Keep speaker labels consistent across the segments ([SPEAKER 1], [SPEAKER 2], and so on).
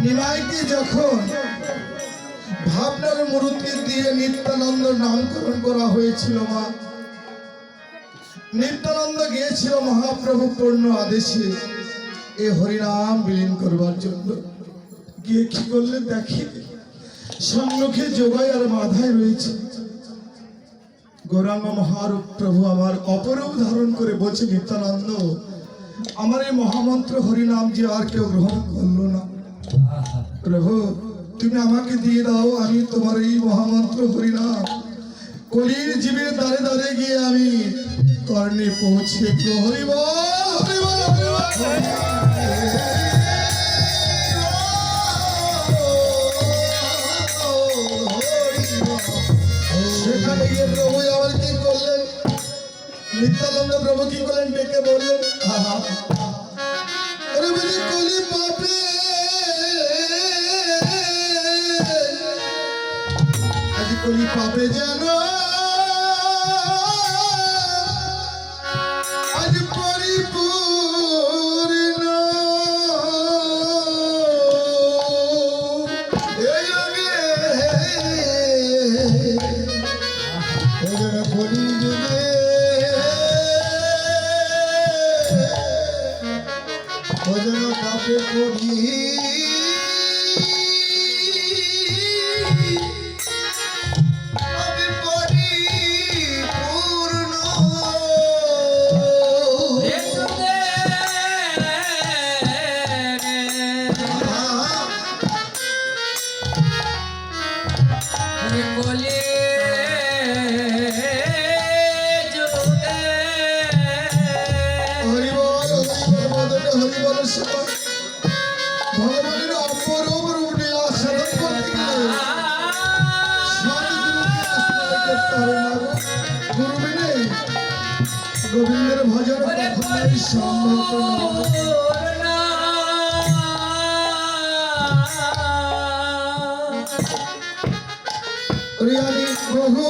[SPEAKER 1] নিমাইকে যখন ভাবনার মূর্তি দিয়ে নিত্যানন্দ নামকরণ করা হয়েছিল, মা নিত্যানন্দ গিয়েছিল মহাপ্রভু পূর্ণ আদেশে এ হরিনাম বিলীন করবার জন্য। গিয়ে কি করলে দেখি সম্মুখে যোগাই আর মাথায় রয়েছে গৌরাঙ্গ মহারূপ প্রভু আমার অপরূপ ধারণ করে বলছে, নিত্যানন্দ আমার এই মহামন্ত্র হরিনাম যে আর কেউ গ্রহণ করলো না, প্রভু তুমি আমাকে দিয়ে দাও, আমি তোমার এই মহামন্ত্র হরিনাম কলির জীবের দ্বারে দ্বারে গিয়ে আমি কর্ণে পৌঁছে হরি বল হরি বল হরি বল। সেখানে গিয়ে প্রভু আবার কি করলেন, নিত্যানন্দ প্রভু কি করলেন, ডেকে বললেন, কলি পাপে আজ কলি পাপে যেন আজ পরিপূর্ণ কলি যুগে ভজন পাপে করি ভগবানের অপরূপ রূপ লীলা সাধন করতে গেলে গুরু বিনে গোবিন্দের ভজন কখনোই সম্ভব না। আমি প্রভু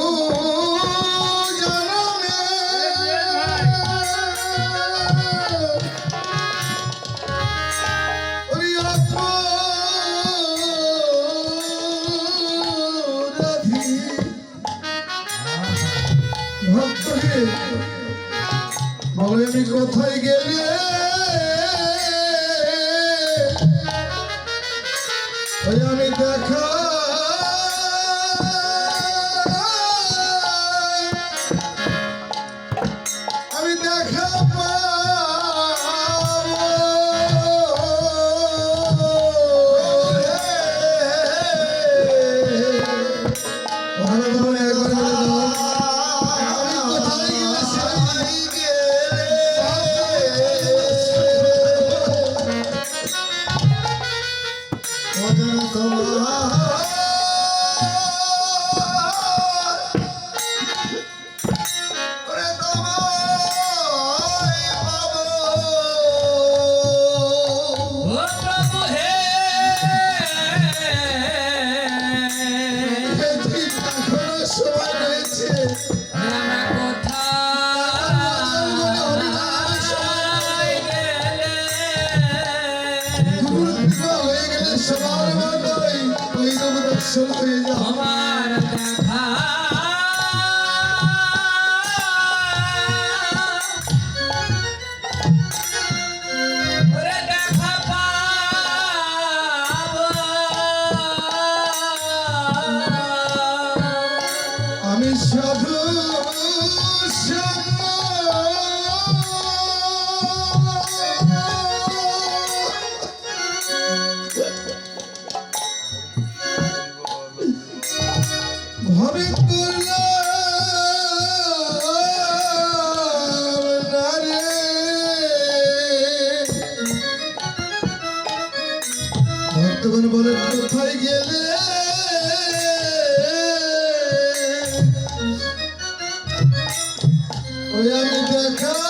[SPEAKER 1] বলে আমি কোথায় গেলে আমি দেখা আমি দেখা আমার দেখা আমি সাধু ভাবে ভক্তগণ বলে কোথায় গেলে ওই আমি দেখা